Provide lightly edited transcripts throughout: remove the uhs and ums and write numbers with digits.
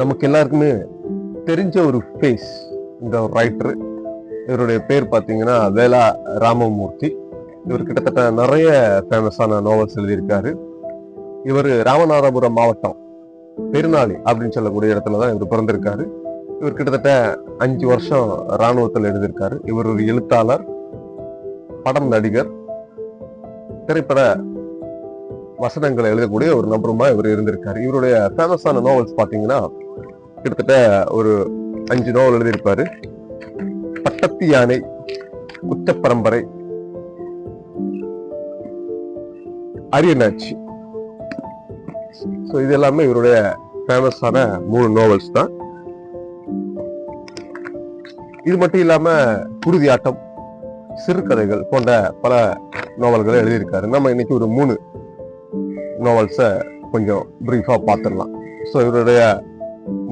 நமக்கு எல்லாருக்குமே தெரிஞ்ச ஒரு ஃபேஸ் இந்த ரைட்டர். இவருடைய பேர் பார்த்தீங்கன்னா வேலா ராமமூர்த்தி. இவர் கிட்டத்தட்ட நிறைய ஃபேமஸான நாவல்ஸ் எழுதியிருக்காரு. இவர் ராமநாதபுரம் மாவட்டம் பெருநாளி அப்படின்னு சொல்லக்கூடிய இடத்துல தான் இவர் பிறந்திருக்காரு. இவர் கிட்டத்தட்ட 5 வருஷம் இராணுவத்தில் எழுதியிருக்காரு. இவர் ஒரு எழுத்தாளர், படம் நடிகர், திரைப்பட வசனங்களை எழுதக்கூடிய ஒரு நபருமா இவர் இருந்திருக்காரு. இவருடைய ஃபேமஸான நாவல்ஸ் பார்த்தீங்கன்னா கிட்டத்தட்ட ஒரு 5 நாவல் எழுதியிருப்பாரு. பட்டத்து யானை, குற்றப்பரம்பரை, அரியநாச்சி. ஸோ இது எல்லாமே இவருடைய ஃபேமஸான 3 நாவல்ஸ் தான். இது மட்டும் இல்லாம குருதியாட்டம், சிறுகதைகள் போன்ற பல நாவல்களை எழுதியிருக்காரு. நம்ம இன்னைக்கு ஒரு 3 நாவல்ஸை கொஞ்சம் பிரீஃபா பார்த்துடலாம். ஸோ இவருடைய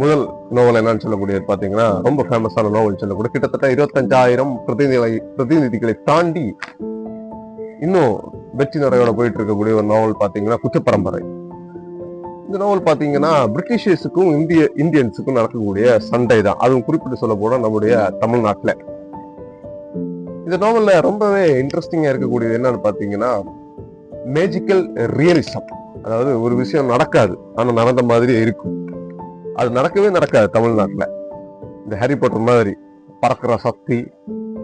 முதல் நாவல் என்னன்னு சொல்லக்கூடியது பார்த்தீங்கன்னா ரொம்ப ஃபேமஸான நாவல் சொல்லக்கூடிய, கிட்டத்தட்ட 25,000 பிரதிநிதிகளை தாண்டி இன்னும் வெற்றி நிறையோட போயிட்டு இருக்கக்கூடிய ஒரு நாவல் பார்த்தீங்கன்னா குற்றப்பரம்பரை. இந்த நாவல் பார்த்தீங்கன்னா பிரிட்டிஷர்ஸுக்கும் இந்தியன்ஸுக்கும் நடக்கக்கூடிய சண்டை தான். அதுவும் குறிப்பிட்டு சொல்ல போனா நம்முடைய தமிழ்நாட்டில். இந்த நாவல்ல ரொம்பவே இன்ட்ரெஸ்டிங்கா இருக்கக்கூடியது என்னன்னு பார்த்தீங்கன்னா மேஜிக்கல் ரியலிசம். அதாவது ஒரு விஷயம் நடக்காது, ஆனா நடந்த மாதிரி இருக்கும். அது நடக்கவே நடக்காது தமிழ்நாட்டுல. இந்த ஹாரி பாட்டர் மாதிரி பறக்கிற சக்தி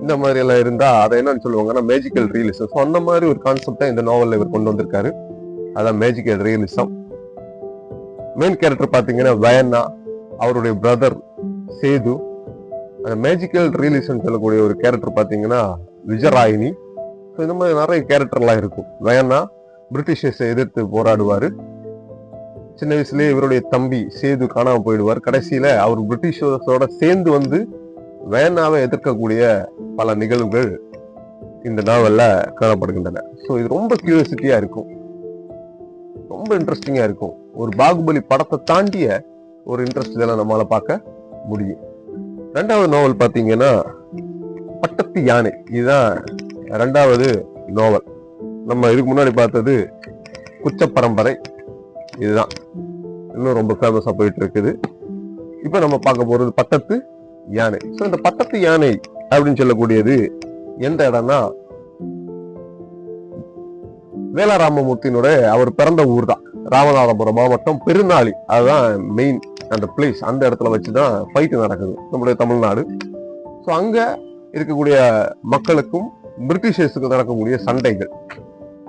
இந்த மாதிரி எல்லாம் இருந்தா அதை என்னன்னு சொல்லுவாங்கன்னா மேஜிக்கல் ரியலிசம். ஸோ அந்த மாதிரி ஒரு கான்செப்டை இந்த நாவல்ல இவர் கொண்டு வந்திருக்காரு. அதான் மேஜிக்கல் ரியலிசம். மெயின் கேரக்டர் பாத்தீங்கன்னா வயன்னா, அவருடைய பிரதர் சேது. அந்த மேஜிக்கல் ரியலிசம் சொல்லக்கூடிய ஒரு கேரக்டர் பாத்தீங்கன்னா விஜயராயினி. ஸோ இந்த மாதிரி நிறைய கேரக்டர்லாம் இருக்கும். வயன்னா பிரிட்டிஷர்ஸை எதிர்த்து போராடுவாரு. சின்ன வயசுலயே இவருடைய தம்பி சேது காணாம போயிடுவார். கடைசியில அவர் பிரிட்டிஷர்ஸோட சேர்ந்து வந்து வயன்னாவை எதிர்க்கக்கூடிய பல நிகழ்வுகள் இந்த நாவல்ல காணப்படுகின்றன. ஸோ இது ரொம்ப கியூரியாசிட்டியா இருக்கும், ரொம்ப இன்ட்ரெஸ்டிங்கா இருக்கும். ஒரு பாகுபலி படத்தை தாண்டிய ஒரு இன்ட்ரெஸ்ட் இதெல்லாம் நம்மளால பார்க்க முடியும். 2வது நாவல் பாத்தீங்கன்னா பட்டத்து யானை. இதுதான் 2வது நாவல். நம்ம இதுக்கு முன்னாடி பார்த்தது குற்றப்பரம்பரை. இதுதான் இன்னும் ரொம்ப ஃபேமஸா போயிட்டு இருக்குது. இப்ப நம்ம பார்க்க போறது பட்டத்து யானை. ஸோ இந்த பட்டத்து யானை அப்படின்னு சொல்லக்கூடியது எந்த இடம்னா வேலா ராமமூர்த்தியினுடைய அவர் பிறந்த ஊர் தான் ராமநாதபுரம் மாவட்டம் பெருநாளி. அதுதான் மெயின் அந்த பிளேஸ். அந்த இடத்துல வச்சுதான் ஃபைட் நடக்குது நம்முடைய தமிழ்நாடு. ஸோ அங்க இருக்கக்கூடிய மக்களுக்கும் பிரிட்டிஷர்ஸுக்கும் நடக்கக்கூடிய சண்டைகள்.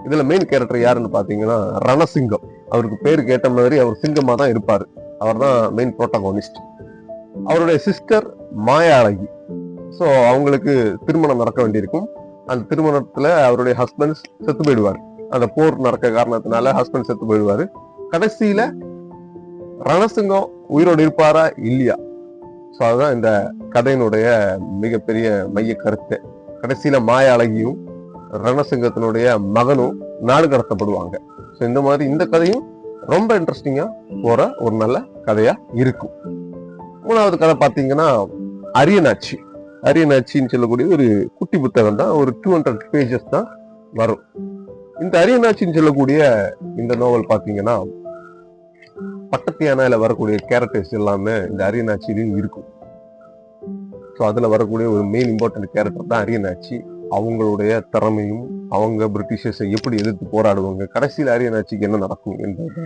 இதுல மெயின் கேரக்டர் யாருன்னு பாத்தீங்கன்னா ரணசிங்கம். அவருக்கு பேரு கேட்ட மாதிரி அவர் சிங்கமா தான் இருப்பாரு. அவர் தான் மெயின் புரோட்டகோனிஸ்ட். அவருடைய சிஸ்டர் மாயாளகி. ஸோ அவங்களுக்கு திருமணம் நடக்க வேண்டியிருக்கும். அந்த திருமணத்துல அவருடைய ஹஸ்பண்ட் செத்து போயிடுவார். அந்த போர் நடக்க காரணத்தினால ஹஸ்பண்ட் செத்து போயிடுவாரு. கடைசியில ரணசிங்கம் உயிரோடு இருப்பாரா இல்லையா? ஸோ அதுதான் இந்த கதையினுடைய மிகப்பெரிய மைய கருத்து. கடைசியில மாயாளகியும் ரணசிங்கத்தினுடைய மகனும் நாடு கடத்தப்படுவாங்க. ஸோ இந்த மாதிரி இந்த கதையும் ரொம்ப இன்ட்ரெஸ்டிங்கா போற ஒரு நல்ல கதையா இருக்கும். 3வது கதை பாத்தீங்கன்னா அரியநாச்சி. அரியநாச்சின்னு சொல்லக்கூடிய ஒரு குட்டி புத்தகம் தான். ஒரு 200 பேஜஸ் தான் வரும். இந்த அரியநாச்சின்னு சொல்லக்கூடிய இந்த நாவல் பாத்தீங்கன்னா பட்டத்து யானையில வரக்கூடிய கேரக்டர்ஸ் எல்லாமே இந்த அரியநாச்சிலையும் இருக்கும். ஸோ அதுல வரக்கூடிய ஒரு மெயின் இம்பார்ட்டன்ட் கேரக்டர் தான் அரியநாச்சி. அவங்களுடைய திறமையும் அவங்க பிரிட்டிஷர்ஸை எப்படி எதிர்த்து போராடுவாங்க, கடைசியில் அரியநாச்சிக்கு என்ன நடக்கும் என்பது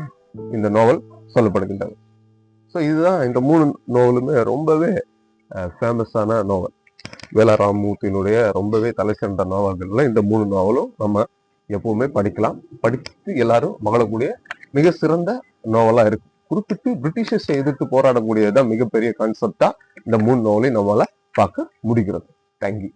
இந்த நாவல் சொல்லப்படுகின்றது. ஸோ இதுதான் இந்த 3 நாவலுமே ரொம்பவே ஃபேமஸான நாவல். வேலா ராமமூர்த்தியினுடைய ரொம்பவே தலை சிறந்த நாவல்கள்ல இந்த 3 நாவலும் நம்ம எப்பவுமே படிக்கலாம். படித்து எல்லாரும் மகளக்கூடிய மிக சிறந்த நாவலா இருக்கு. குறிப்பிட்டு பிரிட்டிஷர்ஸை எதிர்த்து போராடக்கூடியதான் மிகப்பெரிய கான்செப்டா இந்த 3 நாவலையும் நம்மளால பார்க்க முடிகிறது. தேங்க்யூ.